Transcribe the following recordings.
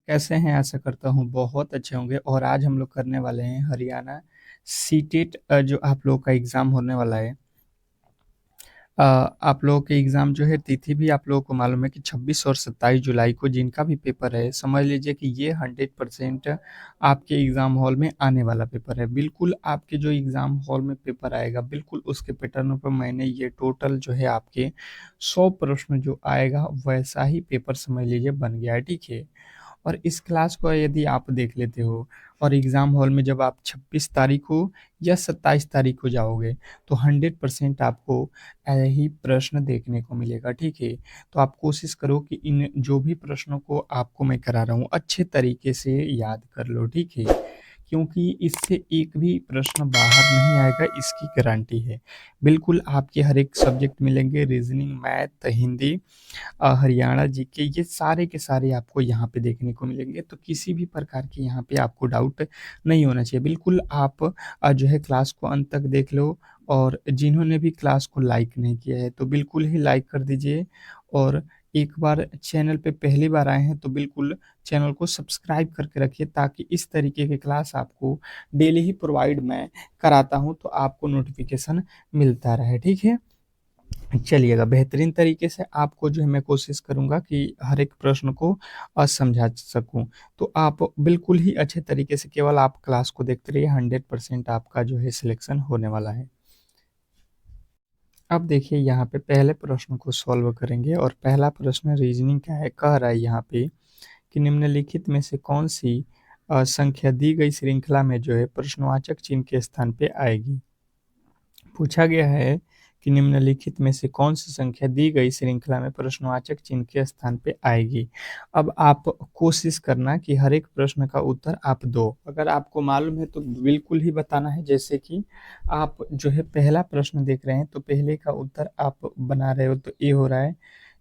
कैसे हैं? आशा करता हूँ बहुत अच्छे होंगे और आज हम लोग करने वाले हैं हरियाणा सीटेट जो आप लोगों का एग्ज़ाम होने वाला है। आप लोगों के एग्ज़ाम जो है तिथि भी आप लोगों को मालूम है कि 26 और 27 जुलाई को जिनका भी पेपर है, समझ लीजिए कि ये 100% आपके एग्ज़ाम हॉल में आने वाला पेपर है। बिल्कुल आपके जो एग्ज़ाम हॉल में पेपर आएगा, बिल्कुल उसके पैटर्न पर मैंने ये टोटल जो है आपके 100 प्रश्न जो आएगा, वैसा ही पेपर समझ लीजिए बन गया है, ठीक है? और इस क्लास को यदि आप देख लेते हो और एग्ज़ाम हॉल में जब आप 26 तारीख को या 27 तारीख को जाओगे, तो 100% आपको यही प्रश्न देखने को मिलेगा, ठीक है? तो आप कोशिश करो कि इन जो भी प्रश्नों को आपको मैं करा रहा हूँ, अच्छे तरीके से याद कर लो, ठीक है? क्योंकि इससे एक भी प्रश्न बाहर नहीं आएगा, इसकी गारंटी है। बिल्कुल आपके हर एक सब्जेक्ट मिलेंगे, reasoning, math, Hindi, Haryana GK, ये सारे के सारे आपको यहाँ पे देखने को मिलेंगे, तो किसी भी प्रकार की यहाँ पे आपको डाउट नहीं होना चाहिए। बिल्कुल आप जो है क्लास को अंत तक देख लो और जिन्होंने भी क्लास को लाइक नहीं किया है, तो बिल्कुल ही लाइक कर दीजिए और एक बार चैनल पे पहली बार आए हैं, तो बिल्कुल चैनल को सब्सक्राइब करके रखिए ताकि इस तरीके की क्लास आपको डेली ही प्रोवाइड मैं कराता हूँ, तो आपको नोटिफ़िकेशन मिलता रहे, ठीक है? चलिएगा बेहतरीन तरीके से आपको जो है मैं कोशिश करूँगा कि हर एक प्रश्न को समझा सकूँ। तो आप बिल्कुल ही अच्छे तरीके से केवल आप क्लास को देखते रहिए, 100% आपका जो है सिलेक्शन होने वाला है। अब देखिए यहाँ पे पहले प्रश्न को सॉल्व करेंगे और पहला प्रश्न रीजनिंग का है। कह रहा है यहाँ पे कि निम्नलिखित में से कौन-सी संख्या दी गई श्रृंखला में जो है प्रश्नवाचक चिन्ह के स्थान पे आएगी? पूछा गया है कि निम्नलिखित में से कौन सी संख्या दी गई श्रृंखला में प्रश्नवाचक चिन्ह के स्थान पे आएगी। अब आप कोशिश करना कि हर एक प्रश्न का उत्तर आप दो। अगर आपको मालूम है तो बिल्कुल ही बताना है, जैसे कि आप जो है पहला प्रश्न देख रहे हैं तो पहले का उत्तर आप बना रहे हो तो ए हो रहा है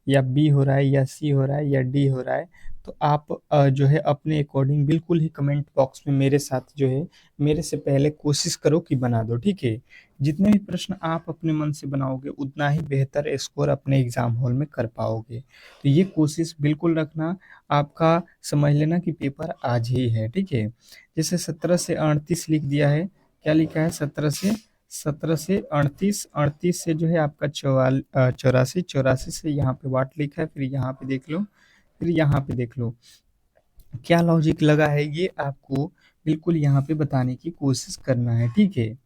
या बी हो रहा है या सी हो रहा है या डी हो रहा है, तो आप जो है अपने अकॉर्डिंग बिल्कुल ही कमेंट बॉक्स में मेरे साथ जो है मेरे से पहले कोशिश करो कि बना दो, ठीक है? जितने भी प्रश्न आप अपने मन से बनाओगे उतना ही बेहतर स्कोर अपने एग्जाम हॉल में कर पाओगे। तो ये कोशिश बिल्कुल रखना। आपका समझ लेना कि पेपर आज ही है, ठीक है? जैसे 17 से 38 लिख दिया है, क्या लिखा है? 17 से 38, 38 से जो है आपका 84, 84 से यहाँ पे वाट लिखा है, फिर यहाँ पे देख लो, फिर यहाँ पे देख लो। क्या लॉजिक लगा है ये आपको बिल्कुल यहाँ पे बताने की कोशिश करना है, ठीक है?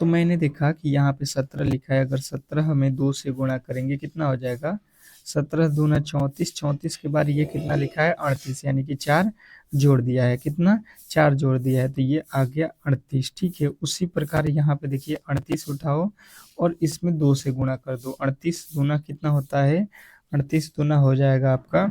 तो मैंने देखा कि यहाँ पे 17 लिखा है, अगर 17 में 2 से गुणा करेंगे कितना हो जाएगा? 17 दूना 34, 34 के बाद ये कितना लिखा है? 38, यानी कि 4 जोड़ दिया है। कितना? 4 जोड़ दिया है, तो ये आ गया 38, ठीक है? उसी प्रकार यहाँ पे देखिए 38 उठाओ और इसमें 2 से गुणा कर दो। 38 दूना कितना होता है? 38 दूना हो जाएगा आपका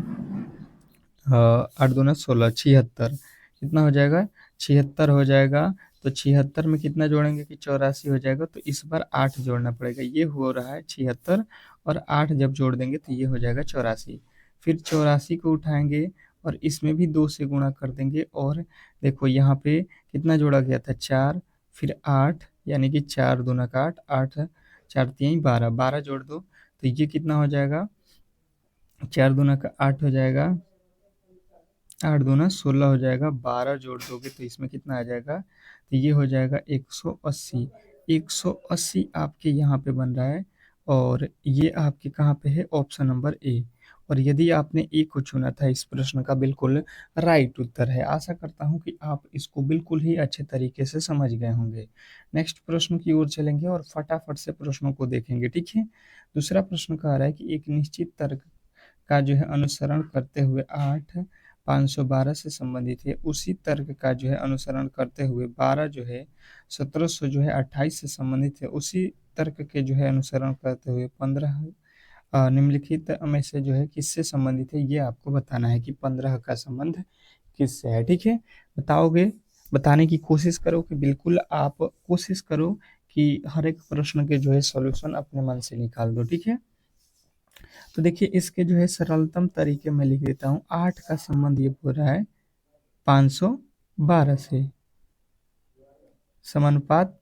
8 दूना 16, 76। कितना हो जाएगा? 76 हो जाएगा। तो 76 में कितना जोड़ेंगे कि 84 हो जाएगा, तो इस बार 8 जोड़ना पड़ेगा। ये हो रहा है 76 और 8 जब जोड़ देंगे तो ये हो जाएगा 84। फिर 84 को उठाएंगे और इसमें भी 2 से गुणा कर देंगे और देखो यहाँ पे कितना जोड़ा गया था? 4, फिर 8, यानी कि 4 दूना का 8, 8 4 3 12, 12 जोड़ दो तो ये कितना हो जाएगा? 4 दूना का 8 हो जाएगा, 8 दूना 16 हो जाएगा, 12 जोड़ दोगे तो इसमें कितना आ जाएगा? तो ये हो जाएगा 180। 180 आपके यहाँ पे बन रहा है और ये आपके कहाँ पे है? Option number A. और यदि आपने ए को चुना था, इस प्रश्न का बिल्कुल राइट उत्तर है। आशा करता हूँ कि आप इसको बिल्कुल ही अच्छे तरीके से समझ गए होंगे। नेक्स्ट प्रश्न की ओर चलेंगे और फटाफट से प्रश्नों को देखेंगे, ठीक है? दूसरा प्रश्न कह रहा है कि एक निश्चित तर्क का जो है अनुसरण करते हुए 8 512 से संबंधित है, उसी तर्क का जो है अनुसरण करते हुए 12 जो है 1700 जो है 28 से संबंधित है, उसी तर्क के जो है अनुसरण करते हुए 15 निम्नलिखित में से जो है किससे संबंधित है, ये आपको बताना है कि 15 का संबंध किससे है, ठीक है? बताओगे, बताने की कोशिश करो कि बिल्कुल आप कोशिश करो कि हर एक प्रश्न के जो है सॉल्यूशन अपने मन से निकाल दो, ठीक है? तो देखिए इसके जो है सरलतम तरीके में लिख देता हूँ। 8 का संबंध ये हो रहा है 512 से, समानुपात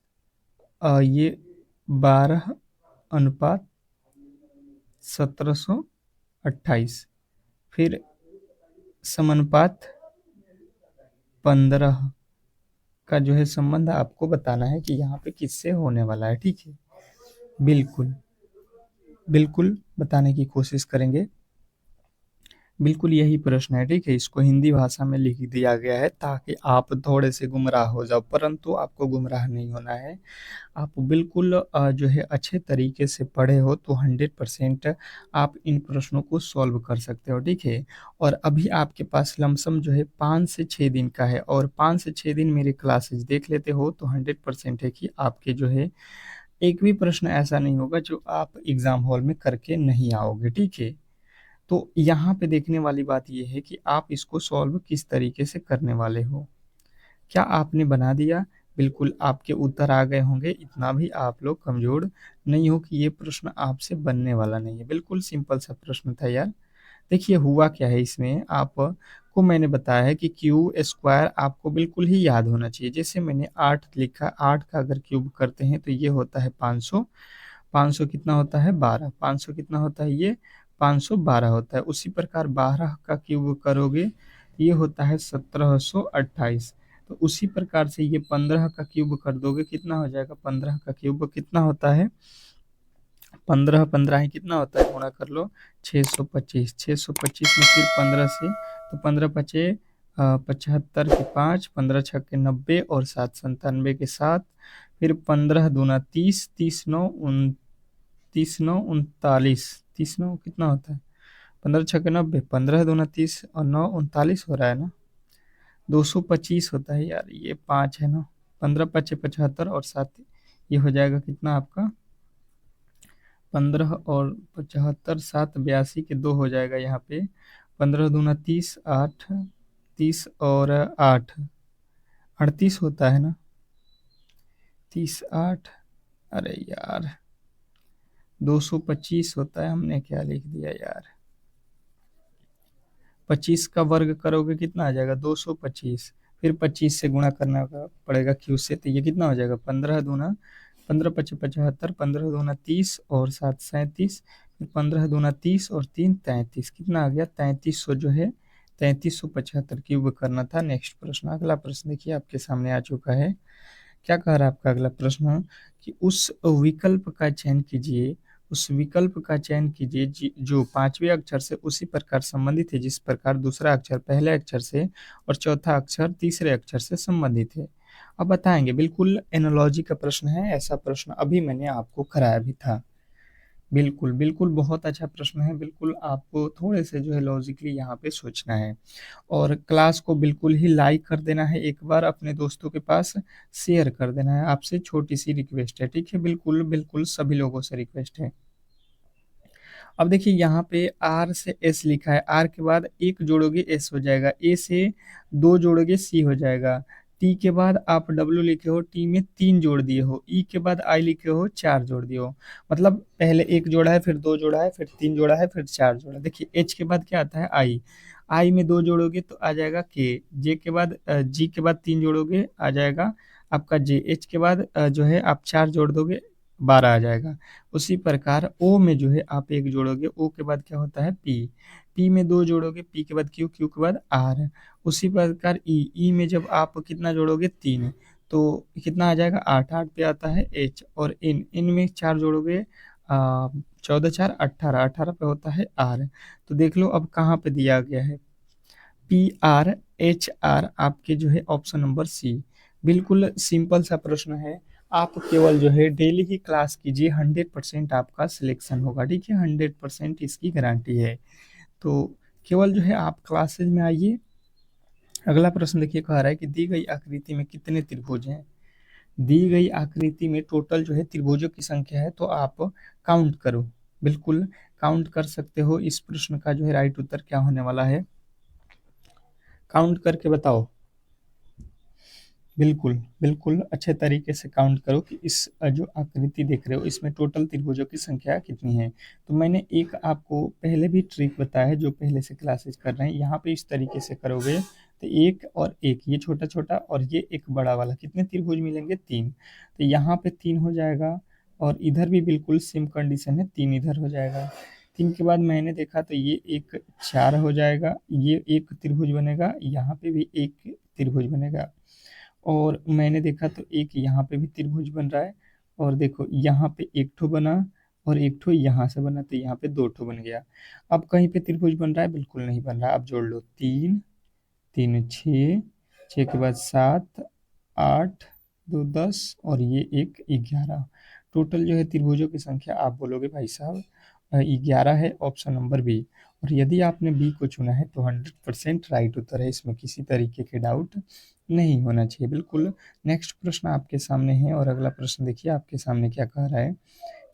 ये 12 अनुपात 1728। फिर समानुपात 15 का जो है संबंध आपको बताना है कि यहाँ पे किससे होने वाला है। ठीक है, बिल्कुल बिल्कुल बताने की कोशिश करेंगे। बिल्कुल यही प्रश्न है। ठीक है, इसको हिंदी भाषा में लिख दिया गया है ताकि आप थोड़े से गुमराह हो जाओ, परंतु आपको गुमराह नहीं होना है। आप बिल्कुल जो है अच्छे तरीके से पढ़े हो तो 100% आप इन प्रश्नों को सॉल्व कर सकते हो। ठीक है, और अभी आपके पास लमसम जो है 5 से 6 दिन का है, और 5 से 6 दिन मेरे क्लासेज देख लेते हो तो 100% है कि आपके जो है एक भी प्रश्न ऐसा नहीं होगा जो आप एग्जाम हॉल में करके नहीं आओगे। ठीक है, तो यहाँ पे देखने वाली बात यह है कि आप इसको सॉल्व किस तरीके से करने वाले हो। क्या आपने बना दिया? बिल्कुल आपके उत्तर आ गए होंगे, इतना भी आप लोग कमजोर नहीं हो कि ये प्रश्न आपसे बनने वाला नहीं है। बिल्कुल सिंपल सा प्रश्न था यार। देखिए हुआ क्या है, इसमें आपको मैंने बताया है कि क्यू स्क्वायर आपको बिल्कुल ही याद होना चाहिए। जैसे मैंने 8 लिखा, 8 का अगर क्यूब करते हैं तो ये होता है 500। 500 कितना होता है 12, 500 कितना होता है ये 512 होता है। उसी प्रकार 12 का क्यूब करोगे ये होता है 1728। तो उसी प्रकार से ये 15 का क्यूब कर दोगे कितना हो जाएगा, 15 का क्यूब कितना होता है 15 15 ही कितना होता है, गुणा कर लो 625। 625 में फिर 15 से, तो 15 पचे 75 के 5, 15 छक्के 90 और 7 97 के 7, फिर 15 दूना 30, 30 नौ 39, 30 नौ कितना होता है 15 छक्के 90, 15 दूना 30 और 9 39 हो रहा है ना, 225 होता है यार, ये 5 है ना, 15 पचे 75 और 7, ये हो जाएगा कितना आपका 15 और 75, 7 82 के 2 हो जाएगा यहाँ पे, 15 दूना 30, 8 30 और 8 38 होता है ना, 30 8, अरे यार 225 होता है, हमने क्या लिख दिया यार। 25 का वर्ग करोगे कितना आ जाएगा 225, फिर 25 से गुणा करना पड़ेगा क्यू से, तो ये कितना हो जाएगा 15 दूना 15 पचे 75, 15 दूना 30 और 7 37, फिर 15 दूना 30 और 3 33, कितना आ गया 3300 जो है 3375 क्यूब करना था। नेक्स्ट प्रश्न, अगला प्रश्न देखिए आपके सामने आ चुका है। क्या कह रहा है आपका अगला प्रश्न कि उस विकल्प का चयन कीजिए, उस विकल्प का चयन कीजिए जो पांचवें अक्षर से उसी प्रकार संबंधित है जिस प्रकार दूसरा अक्षर पहले अक्षर से और चौथा अक्षर तीसरे अक्षर से संबंधित है। अब बताएंगे, बिल्कुल एनोलॉजी का प्रश्न है, ऐसा प्रश्न अभी मैंने आपको कराया भी था। बिल्कुल बिल्कुल बहुत अच्छा प्रश्न है। बिल्कुल आपको थोड़े से जो है लॉजिकली यहाँ पे सोचना है, और क्लास को बिल्कुल ही लाइक कर देना है, एक बार अपने दोस्तों के पास शेयर कर देना है। आपसे छोटी सी रिक्वेस्ट है, ठीक है, बिल्कुल बिल्कुल सभी लोगों से रिक्वेस्ट है। अब देखिए यहाँ पे आर से एस लिखा है, आर के बाद एक जोड़ोगे एस हो जाएगा, ए से दो जोड़ोगे सी हो जाएगा, टी के बाद आप डब्ल्यू लिखे हो, टी में 3 जोड़ दिए हो, ई के बाद आई लिखे हो 4 जोड़ दिए हो। मतलब पहले एक जोड़ा है, फिर 2 जोड़ा है, फिर 3 जोड़ा है, फिर 4 जोड़ा। देखिए एच के बाद क्या आता है आई, आई में 2 जोड़ोगे तो आ जाएगा के, जे के बाद जी के बाद 3 जोड़ोगे आ जाएगा आपका जे, एच के बाद जो है आप 4 जोड़ दोगे 12 आ जाएगा। उसी प्रकार ओ में जो है आप एक जोड़ोगे, ओ के बाद क्या होता है पी, पी में 2 जोड़ोगे, पी के बाद क्यू, क्यू के बाद आर। उसी प्रकार ई, ई में जब आप कितना जोड़ोगे 3, तो कितना आ जाएगा 8, 8 पे आता है एच, और इन, इन में 4 जोड़ोगे 14 4 18, 18 पे होता है आर। तो देख लो अब कहाँ पे दिया गया है, पी आर एच आर, आपके जो है ऑप्शन नंबर सी। बिल्कुल सिंपल सा प्रश्न है, आप केवल जो है डेली ही क्लास कीजिए, 100% आपका सिलेक्शन होगा। ठीक है, 100% इसकी गारंटी है। तो केवल जो है आप क्लासेज में आइए। अगला प्रश्न देखिए, कह रहा है कि दी गई आकृति में कितने त्रिभुज हैं। दी गई आकृति में टोटल जो है त्रिभुजों की संख्या है, तो आप काउंट करो। बिल्कुल काउंट कर सकते हो। इस प्रश्न का जो है राइट उत्तर क्या होने वाला है, काउंट करके बताओ। बिल्कुल बिल्कुल अच्छे तरीके से काउंट करो कि इस जो आकृति देख रहे हो इसमें टोटल त्रिभुजों की संख्या कितनी है। तो मैंने एक आपको पहले भी ट्रिक बताया है, जो पहले से क्लासेस कर रहे हैं, यहाँ पे इस तरीके से करोगे तो एक और एक, ये छोटा छोटा और ये एक बड़ा वाला, कितने त्रिभुज मिलेंगे 3, तो यहाँ पे 3 हो जाएगा, और इधर भी बिल्कुल सेम कंडीशन है, 3 इधर हो जाएगा। 3 के बाद मैंने देखा तो ये एक 4 हो जाएगा, ये एक त्रिभुज बनेगा, यहाँ पे भी एक त्रिभुज बनेगा। और मैंने देखा तो एक यहाँ पे भी त्रिभुज बन रहा है, और देखो यहाँ पे एक ठो बना और एक ठो यहाँ से बना, तो यहाँ पे दो ठो बन गया। अब कहीं पे त्रिभुज बन रहा है? बिल्कुल नहीं बन रहा। अब जोड़ लो, 3 3 6, 6 के बाद 7 8 2 10 और ये एक 11। टोटल जो है त्रिभुजों की संख्या आप बोलोगे भाई साहब 11 है, ऑप्शन नंबर बी। और यदि आपने बी को चुना है तो 100% राइट उत्तर है, इसमें किसी तरीके के डाउट नहीं होना चाहिए, बिल्कुल। नेक्स्ट प्रश्न आपके सामने है, और अगला प्रश्न देखिए आपके सामने क्या कह रहा है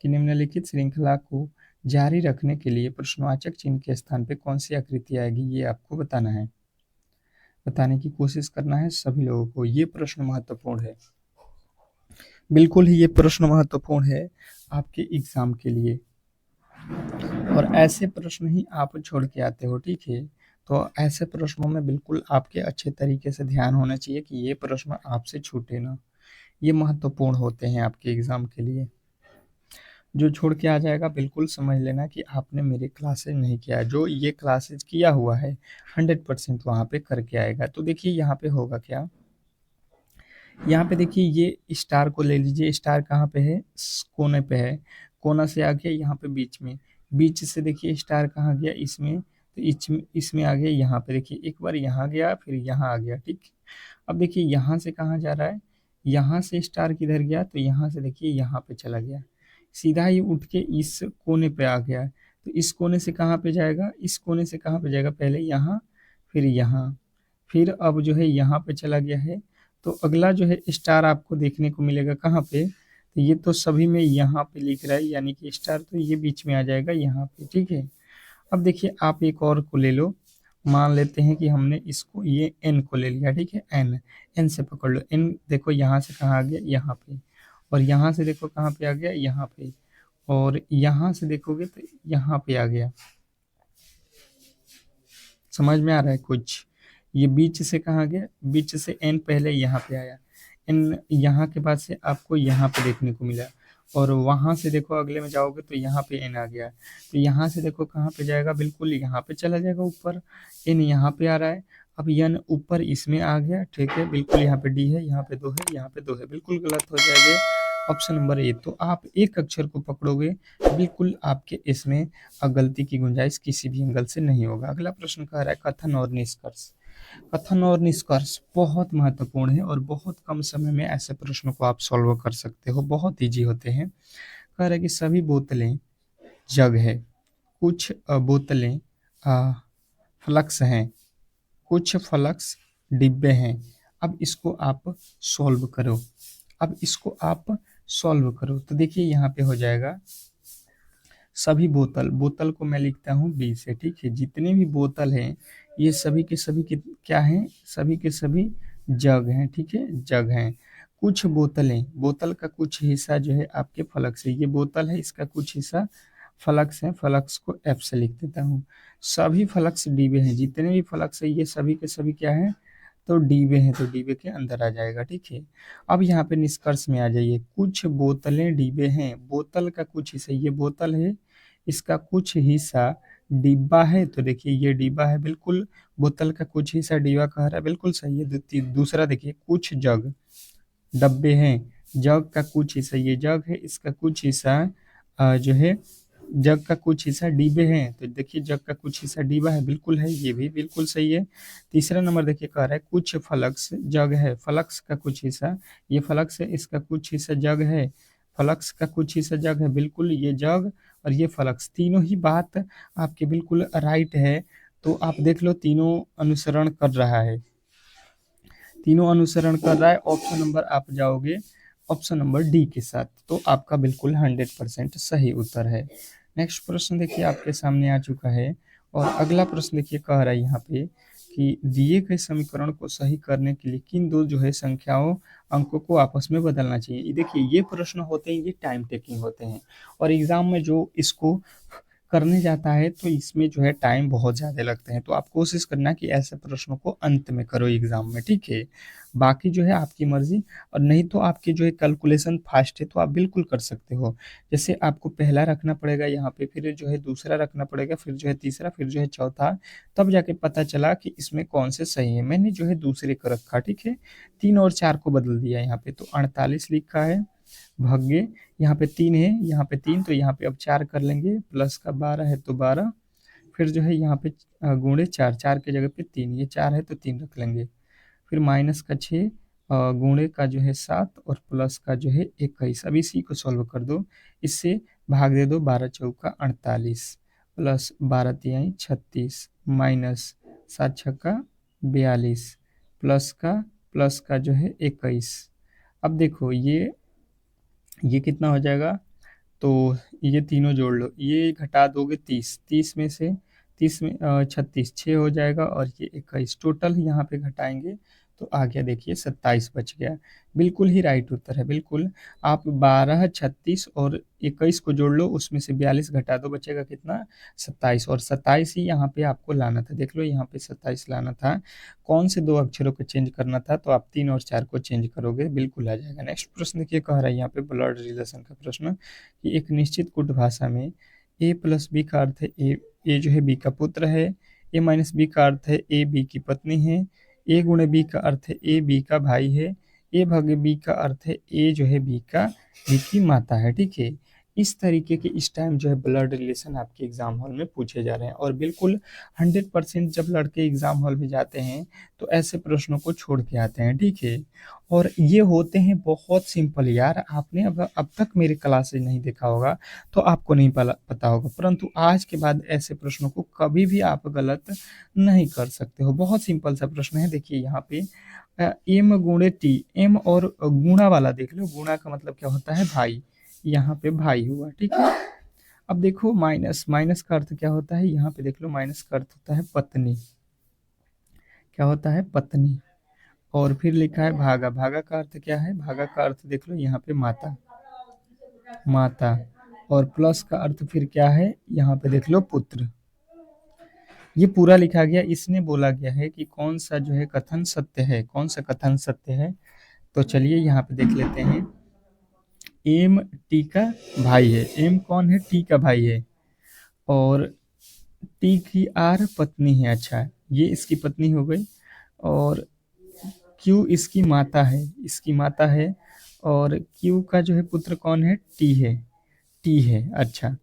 कि निम्नलिखित श्रृंखला को जारी रखने के लिए प्रश्नवाचक चिन्ह के स्थान पे कौन सी आकृति आएगी, ये आपको बताना है, बताने की कोशिश करना है सभी लोगों को। ये प्रश्न महत्वपूर्ण है, बिल्कुल ही ये प्रश्न महत्वपूर्ण है आपके एग्जाम के लिए, और ऐसे प्रश्न ही आप छोड़ के आते हो, ठीक है। तो ऐसे प्रश्नों में बिल्कुल आपके अच्छे तरीके से ध्यान होना चाहिए कि ये प्रश्न आपसे छूटे ना, ये महत्वपूर्ण होते हैं आपके एग्जाम के लिए। जो छोड़ के आ जाएगा बिल्कुल समझ लेना कि आपने मेरे क्लासेज नहीं किया। जो ये क्लासेज किया हुआ है 100% वहाँ पे करके आएगा। तो देखिए यहाँ पे होगा क्या, यहाँ पे देखिए ये स्टार को ले लीजिए, स्टार कहाँ पे है? कोने पे है, कोना से आ गया यहाँ पे बीच में, बीच से देखिए स्टार कहाँ गया? इसमें, तो इसमें आ गया यहाँ पे, देखिए एक बार यहाँ गया फिर यहाँ आ गया, ठीक। अब देखिए यहाँ से कहाँ जा रहा है? यहाँ से स्टार किधर गया? तो यहाँ से देखिए यहाँ पे चला गया, सीधा ही उठ के इस कोने पे आ गया। तो इस कोने से कहाँ पे जाएगा? इस कोने से कहाँ पे जाएगा? पहले यहाँ, फिर यहाँ, फिर अब जो है यहाँ पे चला गया है। तो अगला जो है स्टार आपको देखने को मिलेगा कहाँ पे? तो ये तो सभी में यहाँ पे लिख रहा है, यानी कि स्टार तो ये बीच में आ जाएगा यहाँ पे, ठीक है। अब देखिए आप एक और को ले लो, मान लेते हैं कि हमने इसको, ये एन को ले लिया, ठीक है। एन, एन से पकड़ लो, एन देखो यहाँ से कहाँ आ गया? यहाँ पे। और यहाँ से देखो कहाँ पे आ गया? यहाँ पे। और यहाँ से देखोगे तो यहाँ पे आ गया। समझ में आ रहा है कुछ? ये बीच से कहाँ गया? बीच से एन पहले यहाँ पे आया, एन यहाँ के बाद से आपको यहाँ पे देखने को मिला, और वहां से देखो अगले में जाओगे तो यहाँ पे एन आ गया। तो यहाँ से देखो कहाँ पे जाएगा? बिल्कुल यहाँ पे चला जाएगा ऊपर, एन यहाँ पे आ रहा है। अब एन ऊपर इसमें आ गया, ठीक है, बिल्कुल यहाँ पे डी है, यहाँ पे दो है, यहाँ पे दो है, बिल्कुल गलत हो जाएगा ऑप्शन नंबर ए। तो आप एक अक्षर को पकड़ोगे, बिल्कुल आपके इसमें गलती की गुंजाइश किसी भी एंगल से नहीं होगा। अगला प्रश्न कह रहा है कथन और निष्कर्ष। कथन और निष्कर्ष बहुत महत्वपूर्ण है, और बहुत कम समय में ऐसे प्रश्नों को आप सॉल्व कर सकते हो, बहुत इजी होते हैं। कह रहा है कि सभी बोतलें जग है, कुछ बोतलें फ्लक्स हैं, कुछ फ्लक्स डिब्बे हैं। अब इसको आप सॉल्व करो, अब इसको आप सॉल्व करो। तो देखिए यहाँ पे हो जाएगा सभी बोतल, बोतल को मैं लिखता हूँ बी से, ठीक है। जितने भी बोतल हैं ये सभी के सभी क्या हैं? सभी के सभी जग हैं, ठीक है, जग हैं। कुछ बोतलें, बोतल का कुछ हिस्सा जो है आपके फ्लक्स है, ये बोतल है, इसका कुछ हिस्सा फ्लक्स है, फ्लक्स को एफ से लिख देता हूँ। सभी फ्लक्स डीबे हैं, जितने भी फ्लक्स है ये सभी के सभी क्या है? तो डीबे हैं, तो डीबे के अंदर आ जाएगा, ठीक है। अब यहाँ पे निष्कर्ष में आ जाइए, कुछ बोतलें डीबे हैं, बोतल का कुछ हिस्सा, ये बोतल है, इसका कुछ हिस्सा डिब्बा है, तो देखिए ये डिब्बा है, बिल्कुल बोतल का कुछ हिस्सा डिब्बा कह रहा है, बिल्कुल सही है। दूसरा देखिए, कुछ जग डब्बे हैं, जग का कुछ हिस्सा, ये जग है, इसका कुछ हिस्सा जो है, जग का कुछ हिस्सा डिब्बे हैं, तो देखिए जग का कुछ हिस्सा डिब्बा है, बिल्कुल है, ये भी बिल्कुल सही है। तीसरा नंबर देखिए कह रहा है कुछ फ्लक्स जग है, फ्लक्स का कुछ हिस्सा, ये फ्लक्स है, इसका कुछ हिस्सा जग है, फ्लक्स का कुछ हिस्सा जग है, बिल्कुल ये जग और ये फ्लक्स, तीनों ही बात आपके बिल्कुल राइट है। तो आप देख लो तीनों अनुसरण कर रहा है, तीनों अनुसरण कर रहा है। ऑप्शन नंबर आप जाओगे ऑप्शन नंबर डी के साथ, तो आपका बिल्कुल 100% सही उत्तर है। नेक्स्ट प्रश्न देखिए आपके सामने आ चुका है, और अगला प्रश्न देखिए कह रहा है यहाँ पे कि दिए गए समीकरण को सही करने के लिए किन दो जो है संख्याओं अंकों को आपस में बदलना चाहिए। ये देखिए ये प्रश्न होते हैं, ये टाइम टेकिंग होते हैं, और एग्जाम में जो इसको करने जाता है तो इसमें जो है टाइम बहुत ज़्यादा लगते हैं। तो आप कोशिश करना कि ऐसे प्रश्नों को अंत में करो एग्ज़ाम में, ठीक है? बाकी जो है आपकी मर्ज़ी, और नहीं तो आपकी जो है कैलकुलेशन फास्ट है तो आप बिल्कुल कर सकते हो। जैसे आपको पहला रखना पड़ेगा यहाँ पे, फिर जो है दूसरा रखना पड़ेगा, फिर जो है तीसरा, फिर जो है चौथा, तब जाके पता चला कि इसमें कौन से सही है। मैंने जो है दूसरे को रखा, ठीक है? 3 और 4 को बदल दिया यहाँ पे, तो 48 लिखा है, भाग्य यहाँ पे 3 है, यहाँ पे 3, तो यहाँ पे अब 4 कर लेंगे, प्लस का 12 है तो 12, फिर जो है यहाँ पे गुणे 4, 4 की जगह पे 3, ये 4 है तो 3 रख लेंगे, फिर माइनस का 6, गुणे का जो है 7 और प्लस का जो है 21। अब इसी को सॉल्व कर दो, इससे भाग दे दो, 12 चौका 48 प्लस 12 तिहाई 36 माइनस 7 छक्का 42 प्लस का जो है 21। अब देखो ये कितना हो जाएगा, तो ये तीनों जोड़ लो, ये घटा दोगे 30, 30 में से 30 में 36, 6 हो जाएगा, और ये 21, टोटल यहाँ पे घटाएंगे तो आ गया, देखिए 27 बच गया। बिल्कुल ही राइट उत्तर है, बिल्कुल। आप 12, 36 और 21 को जोड़ लो, उसमें से 42 घटा दो, बचेगा कितना, 27, और 27 ही यहाँ पे आपको लाना था। देख लो यहाँ पे 27 लाना था, कौन से दो अक्षरों को चेंज करना था, तो आप 3 और 4 को चेंज करोगे, बिल्कुल आ जाएगा। नेक्स्ट प्रश्न देखिए, कह रहा है यहाँ पे ब्लड रिलेशन का प्रश्न, कि एक निश्चित कुट भाषा में ए प्लस बी का अर्थ है ए जो है बी का पुत्र है, ए माइनस बी का अर्थ है ए बी की पत्नी है, ए गुणे बी का अर्थ है ए बी का भाई है, ए भागे बी का अर्थ है ए जो है बी की माता है, ठीक है? इस तरीके के इस टाइम जो है ब्लड रिलेशन आपके एग्जाम हॉल में पूछे जा रहे हैं, और बिल्कुल 100% जब लड़के एग्जाम हॉल में जाते हैं तो ऐसे प्रश्नों को छोड़ के आते हैं, ठीक है? और ये होते हैं बहुत सिंपल यार, आपने अब तक मेरे क्लासेज नहीं देखा होगा तो आपको नहीं पता होगा, परंतु आज के बाद ऐसे प्रश्नों को कभी भी आप गलत नहीं कर सकते हो। बहुत सिंपल सा प्रश्न है, देखिए यहाँ पे एम गुणे टी, एम और गुणा वाला देख लो, गुणा का मतलब क्या होता है, भाई, यहाँ पे भाई हुआ, ठीक है? अब देखो माइनस, माइनस का अर्थ क्या होता है, यहाँ पे देख लो, माइनस का अर्थ होता है पत्नी, क्या होता है, पत्नी। और फिर लिखा है भागा, भागा का अर्थ क्या है, भागा का अर्थ देख लो यहाँ पे माता, माता। और प्लस का अर्थ फिर क्या है, यहाँ पे देख लो पुत्र। ये पूरा लिखा गया, इसने बोला गया है कि कौन सा जो है कथन सत्य है, कौन सा कथन सत्य है। तो चलिए यहाँ पे देख लेते हैं, एम टी का भाई है, एम कौन है, टी का भाई है, और टी की आर पत्नी है, अच्छा ये इसकी पत्नी हो गई, और क्यू इसकी माता है, इसकी माता है, और क्यू का जो है पुत्र कौन है, टी है, टी है, अच्छा।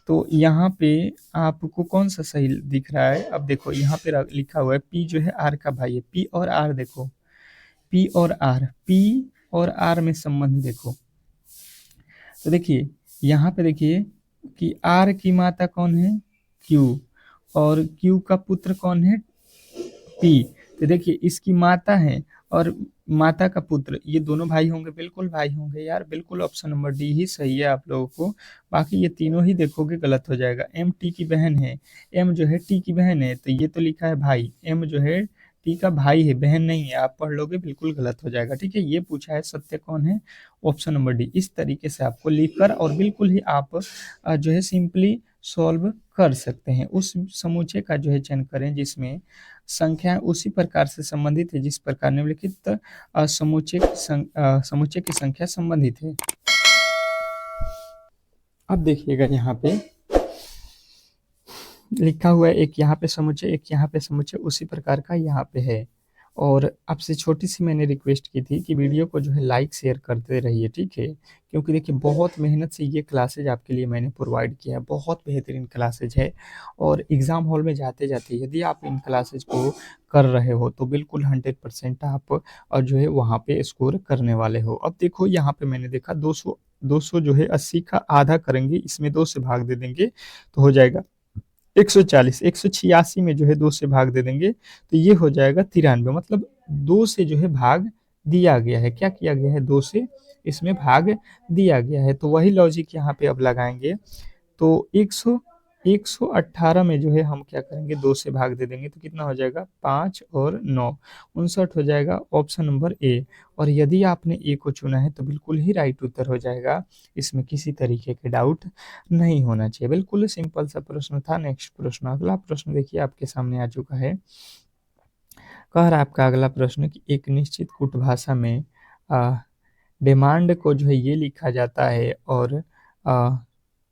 तो यहाँ पे आपको कौन सा सही दिख रहा है, अब देखो यहाँ पे लिखा हुआ है पी जो है आर का भाई है, पी और आर देखो, पी और आर, पी और आर में संबंध देखो, तो देखिए यहाँ पे देखिए कि आर की माता कौन है, क्यू, और क्यू का पुत्र कौन है, पी। तो देखिए इसकी माता है और माता का पुत्र, ये दोनों भाई होंगे, बिल्कुल भाई होंगे यार, बिल्कुल ऑप्शन नंबर डी ही सही है आप लोगों को। बाकी ये तीनों ही देखोगे गलत हो जाएगा। एम टी की बहन है, एम जो है टी की बहन है, तो ये तो लिखा है भाई, एम जो है टी का भाई है, बहन नहीं है, आप पढ़ लोगे बिल्कुल गलत हो जाएगा, ठीक है? ये पूछा है सत्य कौन है, ऑप्शन नंबर डी। इस तरीके से आपको लिखकर और बिल्कुल ही आप जो है सिंपली सॉल्व कर सकते हैं। उस समुच्चय का जो है चयन करें जिसमें संख्या उसी प्रकार से संबंधित है जिस प्रकार निम्नलिखित समुच्चय की संख्या संबंधित है। अब देखिएगा यहाँ पे लिखा हुआ है, एक यहाँ पे समुच्चय, एक यहाँ पे समुच्चय उसी प्रकार का यहाँ पे है। और आपसे छोटी सी मैंने रिक्वेस्ट की थी कि वीडियो को जो है लाइक शेयर करते रहिए, ठीक है? क्योंकि देखिए बहुत मेहनत से ये क्लासेज आपके लिए मैंने प्रोवाइड किया है, बहुत बेहतरीन क्लासेज है, और एग्ज़ाम हॉल में जाते जाते यदि आप इन क्लासेज को कर रहे हो तो बिल्कुल 100% आप और जो है वहाँ पे स्कोर करने वाले हो। अब देखो यहाँ पे मैंने देखा 200 जो है 80 का आधा करेंगे, इसमें 2 से भाग दे देंगे तो हो जाएगा 140, 186 में जो है 2 से भाग दे देंगे तो ये हो जाएगा 93, मतलब 2 से जो है भाग दिया गया है, क्या किया गया है, 2 से इसमें भाग दिया गया है। तो वही लॉजिक यहाँ पे अब लगाएंगे, तो 118 में जो है हम क्या करेंगे, 2 से भाग दे देंगे तो कितना हो जाएगा, 5 और 9 59 हो जाएगा, ऑप्शन नंबर ए। और यदि आपने ए को चुना है तो बिल्कुल ही राइट उत्तर हो जाएगा, इसमें किसी तरीके के डाउट नहीं होना चाहिए। बिल्कुल सिंपल सा प्रश्न था। नेक्स्ट प्रश्न, अगला प्रश्न देखिए आपके सामने आ चुका है। कह रहा है आपका अगला प्रश्न कि एक निश्चित कूट भाषा में डिमांड को जो है ये लिखा जाता है और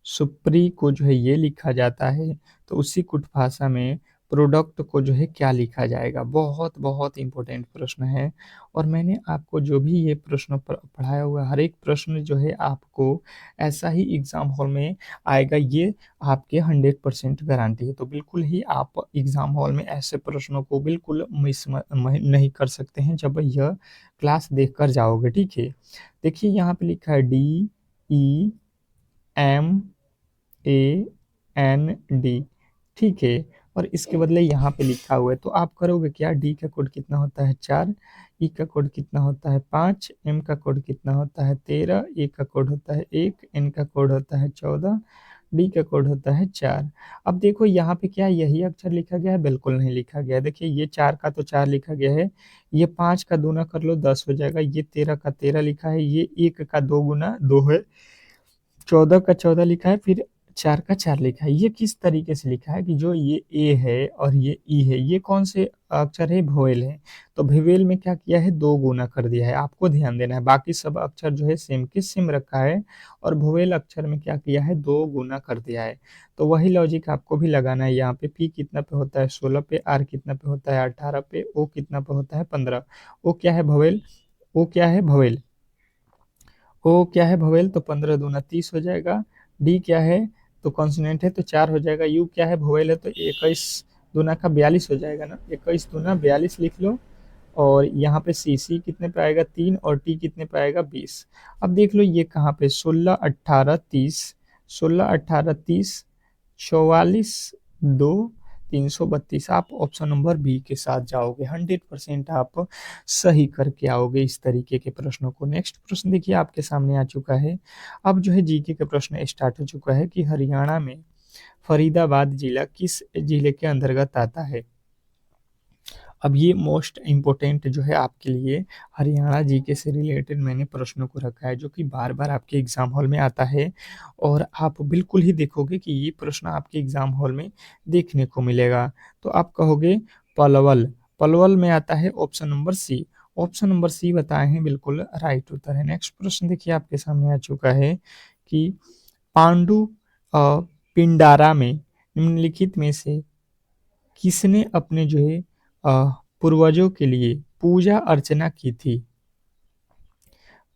सुप्री को जो है ये लिखा जाता है, तो उसी कुट भाषा में प्रोडक्ट को जो है क्या लिखा जाएगा। बहुत बहुत इंपॉर्टेंट प्रश्न है और मैंने आपको जो भी ये प्रश्न पढ़ाया हुआ है, हर एक प्रश्न जो है आपको ऐसा ही एग्जाम हॉल में आएगा, ये आपके 100% गारंटी है। तो बिल्कुल ही आप एग्जाम हॉल में ऐसे प्रश्नों को बिल्कुल मिस नहीं कर सकते हैं जब यह क्लास देख कर जाओगे, ठीक है। देखिए यहाँ पे लिखा है DEMAND, ठीक है, और इसके बदले यहाँ पे लिखा हुआ है, तो आप करोगे क्या, डी का कोड कितना होता है 4, ई का कोड कितना होता है 5, एम का कोड कितना होता है 13, ए का कोड होता है 1, एन का कोड होता है 14, डी का कोड होता है 4। अब देखो यहाँ पे क्या यही अक्षर लिखा गया है, बिल्कुल नहीं लिखा गया है। देखिए ये 4 का तो 4 लिखा गया है, ये 5 का दूना कर लो 10 हो जाएगा, ये 13 का 13 लिखा है, ये 1 का 2 गुना 2 है, 14 का 14 लिखा है, फिर 4 का 4 लिखा है। ये किस तरीके से लिखा है कि जो ये ए है और ये ई है, ये कौन से अक्षर है, भोवेल है। तो भोवेल में क्या किया है, 2 गुना कर दिया है, आपको ध्यान देना है। बाकी सब अक्षर जो है सेम के सेम रखा है और भोवेल अक्षर में क्या किया है, 2 गुना कर दिया है। तो वही लॉजिक आपको भी लगाना है। यहाँ पे पी कितना पे होता है 16 पे, आर कितना पे होता है 18 पे, ओ कितना पे होता है 15। ओ क्या है भोवेल, ओ क्या है भोवेल, ओ क्या है भवेल, तो 15 दूना 30 हो जाएगा। डी क्या है, तो कॉन्सोनेंट है तो 4 हो जाएगा। यू क्या है, भवेल है तो 21 दूना का 42 हो जाएगा ना, 21 दूना 42 लिख लो। और यहाँ पे सी, सी कितने पे आएगा 3, और टी कितने पे आएगा 20। अब देख लो ये कहाँ पे 16 18 30, 16 18 30, 44 2 332। आप ऑप्शन नंबर बी के साथ जाओगे, 100% आप सही करके आओगे इस तरीके के प्रश्नों को। नेक्स्ट प्रश्न देखिए आपके सामने आ चुका है। अब जो है जीके का प्रश्न स्टार्ट हो चुका है कि हरियाणा में फरीदाबाद जिला किस जिले के अंतर्गत आता है। अब ये मोस्ट इम्पोर्टेंट जो है आपके लिए हरियाणा जीके से रिलेटेड मैंने प्रश्नों को रखा है, जो कि बार बार आपके एग्जाम हॉल में आता है और आप बिल्कुल ही देखोगे कि ये प्रश्न आपके एग्जाम हॉल में देखने को मिलेगा। तो आप कहोगे पलवल, पलवल में आता है option number C. Option number C बताए हैं, बिल्कुल राइट उत्तर है। नेक्स्ट प्रश्न देखिए आपके सामने आ चुका है कि पांडु पिंडारा में निम्नलिखित में से किसने अपने जो है पूर्वजों के लिए पूजा अर्चना की थी।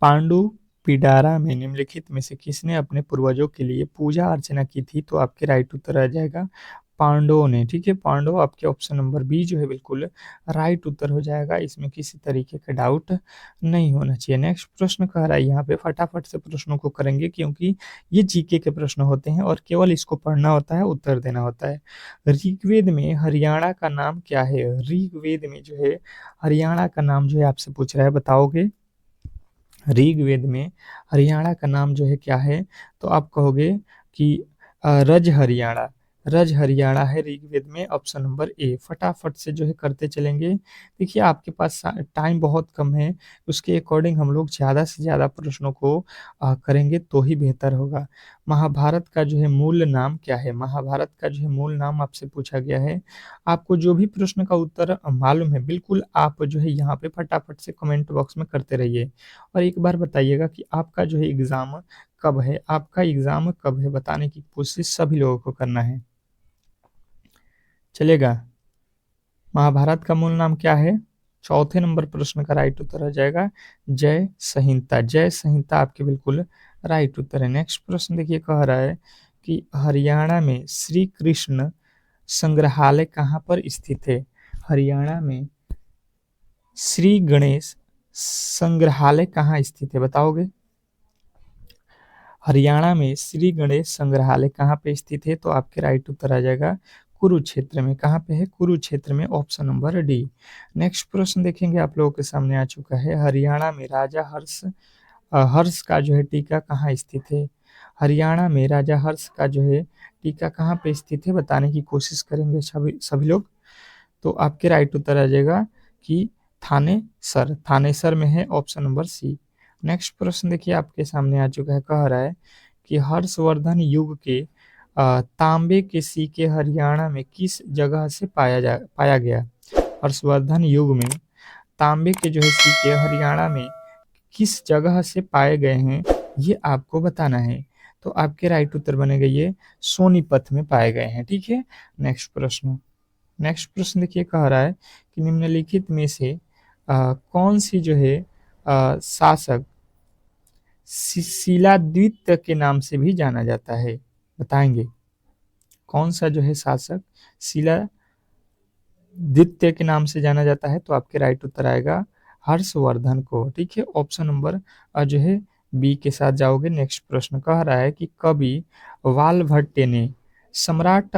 पांडु पिडारा में निम्नलिखित में से किसने अपने पूर्वजों के लिए पूजा अर्चना की थी, तो आपके राइट उत्तर आ जाएगा पांडवों ने, ठीक है। पांडव आपके ऑप्शन नंबर बी जो है बिल्कुल राइट उत्तर हो जाएगा, इसमें किसी तरीके का डाउट नहीं होना चाहिए। नेक्स्ट प्रश्न कह रहा है, यहाँ पे फटाफट से प्रश्नों को करेंगे क्योंकि ये जीके के प्रश्न होते हैं और केवल इसको पढ़ना होता है, उत्तर देना होता है। ऋग्वेद में हरियाणा का नाम क्या है। ऋग्वेद में जो है हरियाणा का नाम जो है आपसे पूछ रहा है, बताओगे। ऋग्वेद में हरियाणा का नाम जो है क्या है, तो आप कहोगे कि रज हरियाणा, रज हरियाणा है ऋग्वेद में, ऑप्शन नंबर ए। फटाफट से जो है करते चलेंगे। देखिए आपके पास टाइम बहुत कम है, उसके अकॉर्डिंग हम लोग ज़्यादा से ज़्यादा प्रश्नों को करेंगे तो ही बेहतर होगा। महाभारत का जो है मूल नाम क्या है। महाभारत का जो है मूल नाम आपसे पूछा गया है। आपको जो भी प्रश्न का उत्तर मालूम है, बिल्कुल आप जो है यहाँ पे फटाफट से कमेंट बॉक्स में करते रहिए। और एक बार बताइएगा कि आपका जो है एग्ज़ाम कब है, आपका एग्ज़ाम कब है, बताने की कोशिश सभी लोगों को करना है, चलेगा। महाभारत का मूल नाम क्या है, चौथे नंबर प्रश्न का राइट उत्तर हो जाएगा जय संहिता। जय संहिता आपके बिल्कुल राइट उत्तर है। नेक्स्ट प्रश्न देखिए कह रहा है कि हरियाणा में श्री कृष्ण संग्रहालय कहाँ पर स्थित है। हरियाणा में श्री गणेश संग्रहालय कहाँ स्थित है, बताओगे। हरियाणा में श्री गणेश संग्रहालय कहाँ पे स्थित है, तो आपके राइट उत्तर आ जाएगा कुरुक्षेत्र में। कहाँ पे है, कुरुक्षेत्र में, ऑप्शन नंबर डी। नेक्स्ट प्रश्न देखेंगे आप लोगों के सामने आ चुका है। हरियाणा में राजा हर्ष का जो है टीका कहाँ स्थित है। हरियाणा में राजा हर्ष का जो है टीका कहाँ पे स्थित है बताने की कोशिश करेंगे सभी सभी लोग। तो आपके राइट उत्तर आ जाएगा कि थानेसर, थानेसर में है, ऑप्शन नंबर सी। नेक्स्ट प्रश्न देखिए आपके सामने आ चुका है, कह रहा है कि हर्षवर्धन युग के तांबे के सिक्के हरियाणा में किस जगह से पाया गया। हर्षवर्धन युग में तांबे के जो है सिक्के हरियाणा में किस जगह से पाए गए हैं, ये आपको बताना है। तो आपके राइट उत्तर बनेगा ये सोनीपत में पाए गए हैं। ठीक है, नेक्स्ट प्रश्न देखिए, कह रहा है कि निम्नलिखित में से कौन सी जो है शासक शिलादित्य के नाम से भी जाना जाता है, बताएंगे कौन सा जो है शासक शिलादित्य के नाम से जाना जाता है। तो आपके राइट उत्तर आएगा हर्षवर्धन को। ठीक है, ऑप्शन नंबर जो है बी के साथ जाओगे। नेक्स्ट प्रश्न कह रहा है कि कवि वाल्भट्टे ने सम्राट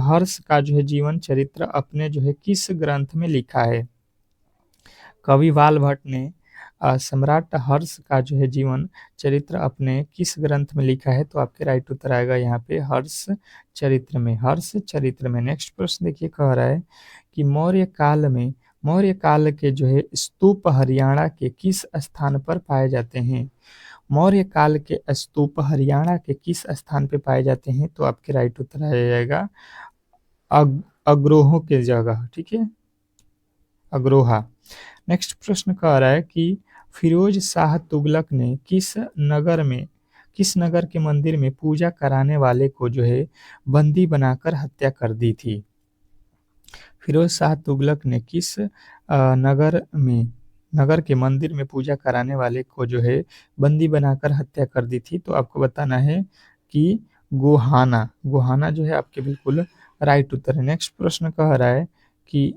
हर्ष का जो है जीवन चरित्र अपने जो है किस ग्रंथ में लिखा है। कवि वाल्भट्ट ने सम्राट हर्ष का जो है जीवन चरित्र अपने किस ग्रंथ में लिखा है। तो आपके राइट उत्तर आएगा यहाँ पे हर्ष चरित्र में, हर्ष चरित्र में। नेक्स्ट प्रश्न देखिए, कह रहा है कि मौर्य काल के जो है स्तूप हरियाणा के किस स्थान पर पाए जाते हैं। मौर्य काल के स्तूप हरियाणा के किस स्थान पे पाए जाते हैं। तो आपके राइट उत्तर आ जाएगा अग्रोहों के जगह। ठीक है, अग्रोहा। नेक्स्ट प्रश्न कह रहा है कि फिरोज शाह तुगलक ने किस नगर के मंदिर में पूजा कराने वाले को जो है बंदी बनाकर हत्या कर दी थी। फिरोज शाह तुगलक ने किस नगर के मंदिर में पूजा कराने वाले को जो है बंदी बनाकर हत्या कर दी थी। तो आपको बताना है कि गोहाना जो है आपके बिल्कुल राइट उत्तर है। नेक्स्ट प्रश्न कह रहा है कि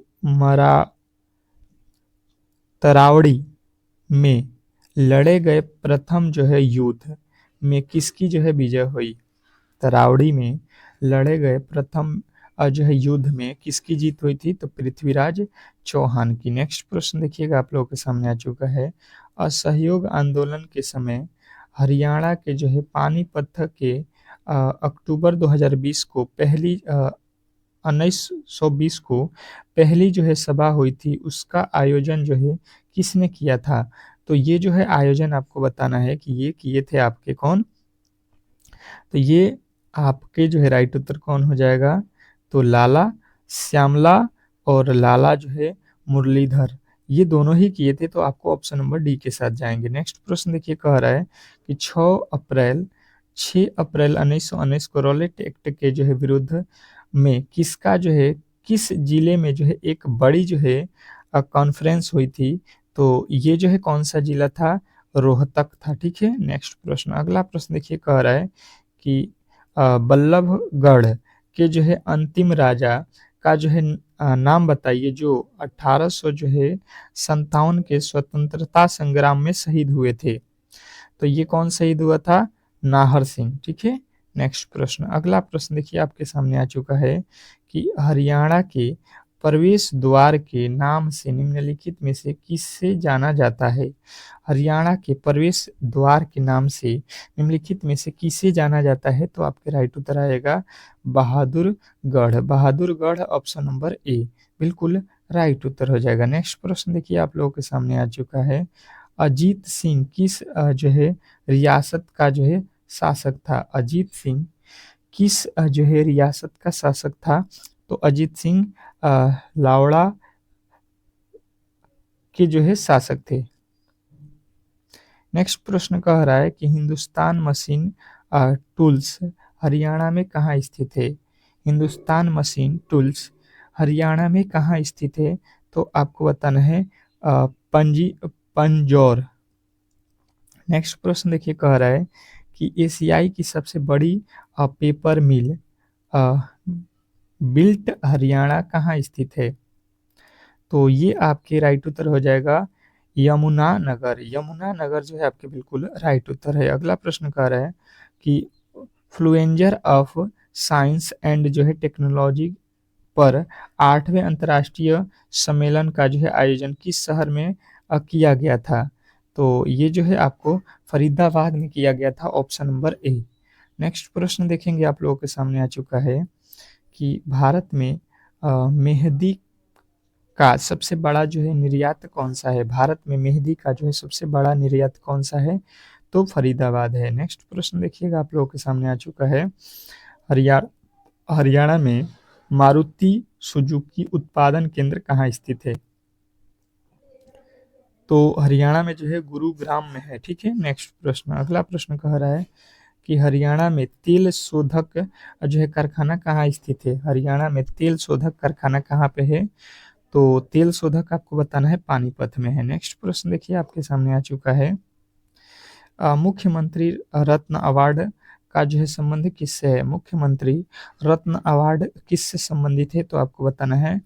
तरावड़ी में लड़े गए प्रथम जो है युद्ध में किसकी जो है विजय हुई। तरावड़ी में लड़े गए प्रथम जो है युद्ध में किसकी जीत हुई थी। तो पृथ्वीराज चौहान की। नेक्स्ट प्रश्न देखिएगा आप लोगों के सामने आ चुका है, असहयोग आंदोलन के समय हरियाणा के जो है पानीपत के अक्टूबर 2020 को 1920 को पहली जो है सभा हुई थी, उसका आयोजन जो है किसने किया था। तो ये जो है आयोजन आपको बताना है कि ये किए थे आपके कौन। तो ये आपके जो है राइट उत्तर कौन हो जाएगा। तो लाला श्यामला और लाला जो है मुरलीधर, ये दोनों ही किए थे। तो आपको ऑप्शन नंबर डी के साथ जाएंगे। नेक्स्ट प्रश्न देखिए, कह रहा है कि 6 अप्रैल 1919 को रॉलेट एक्ट के जो है विरुद्ध में किस जिले में जो है एक बड़ी जो है कॉन्फ्रेंस हुई थी। तो ये जो है कौन सा जिला था, रोहतक था। ठीक है, नेक्स्ट प्रश्न, अगला प्रश्न देखिए, कह रहा है कि बल्लभगढ़ के जो है अंतिम राजा का जो है नाम बताइए जो 1857 के स्वतंत्रता संग्राम में शहीद हुए थे। तो ये कौन शहीद हुआ था, नाहर सिंह। ठीक है, नेक्स्ट प्रश्न, अगला प्रश्न देखिए आपके सामने आ चुका है कि हरियाणा के प्रवेश द्वार के नाम से निम्नलिखित में से किससे जाना जाता है। हरियाणा के प्रवेश द्वार के नाम से निम्नलिखित में से किसे जाना जाता है। तो आपके राइट उत्तर आएगा बहादुरगढ़, ऑप्शन नंबर ए बिल्कुल राइट उत्तर हो जाएगा। नेक्स्ट प्रश्न देखिए आप लोगों के सामने आ चुका है, अजीत सिंह किस जो है रियासत का जो है शासक था। अजीत सिंह किस जो है रियासत का शासक था। तो अजीत सिंह लावड़ा के जो है शासक थे। नेक्स्ट प्रश्न कह रहा है कि हिंदुस्तान मशीन टूल्स हरियाणा में कहाँ स्थित है। हिंदुस्तान मशीन टूल्स हरियाणा में कहाँ स्थित है। तो आपको बताना है पंजौर। नेक्स्ट प्रश्न देखिए, कह रहा है कि एशियाई की सबसे बड़ी पेपर मिल बिल्ट हरियाणा कहाँ स्थित है। तो ये आपके राइट उत्तर हो जाएगा यमुनानगर जो है आपके बिल्कुल राइट उत्तर है। अगला प्रश्न कह रहा है कि फ्लुएंजर ऑफ साइंस एंड जो है टेक्नोलॉजी पर 8वें अंतर्राष्ट्रीय सम्मेलन का जो है आयोजन किस शहर में किया गया था। तो ये जो है आपको फरीदाबाद में किया गया था, ऑप्शन नंबर ए। नेक्स्ट प्रश्न देखेंगे, आप लोगों के सामने आ चुका है कि भारत में मेहंदी का सबसे बड़ा जो है निर्यात कौन सा है? भारत में मेहंदी का जो है सबसे बड़ा निर्यात कौन सा है? तो फरीदाबाद है। नेक्स्ट प्रश्न देखिएगा, आप लोगों के सामने आ चुका है, हरिया हरियाणा में मारुति सुजुकी उत्पादन केंद्र कहाँ स्थित है? तो हरियाणा में जो है गुरुग्राम में है। ठीक है, नेक्स्ट प्रश्न, अगला प्रश्न कह रहा है कि हरियाणा में तेल शोधक जो है कारखाना कहाँ स्थित है? हरियाणा में तेल शोधक कारखाना कहाँ पे है? तो तेल शोधक आपको बताना है पानीपत में है। नेक्स्ट प्रश्न देखिए, आपके सामने आ चुका है, मुख्यमंत्री रत्न अवार्ड का जो है संबंध किससे है? मुख्यमंत्री रत्न अवार्ड किससे संबंधित है? तो आपको बताना है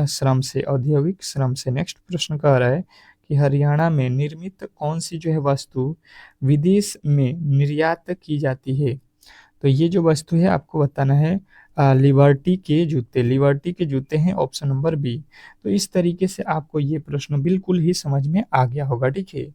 श्रम से, औद्योगिक श्रम से। नेक्स्ट प्रश्न कह रहा है कि हरियाणा में निर्मित कौन सी जो है वस्तु विदेश में निर्यात की जाती है? तो ये जो वस्तु है आपको बताना है लिबर्टी के जूते, लिबर्टी के जूते हैं, ऑप्शन नंबर बी। तो इस तरीके से आपको ये प्रश्न बिल्कुल ही समझ में आ गया होगा। ठीक है,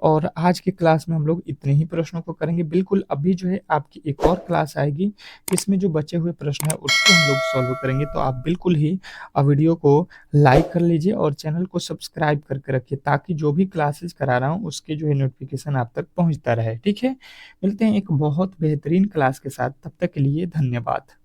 और आज की क्लास में हम लोग इतने ही प्रश्नों को करेंगे। बिल्कुल अभी जो है आपकी एक और क्लास आएगी, इसमें जो बचे हुए प्रश्न है उसको हम लोग सॉल्व करेंगे। तो आप बिल्कुल ही वीडियो को लाइक कर लीजिए और चैनल को सब्सक्राइब करके रखिए, ताकि जो भी क्लासेस करा रहा हूँ उसके जो है नोटिफिकेशन आप तक पहुँचता रहे। ठीक है, मिलते हैं एक बहुत बेहतरीन क्लास के साथ, तब तक के लिए धन्यवाद।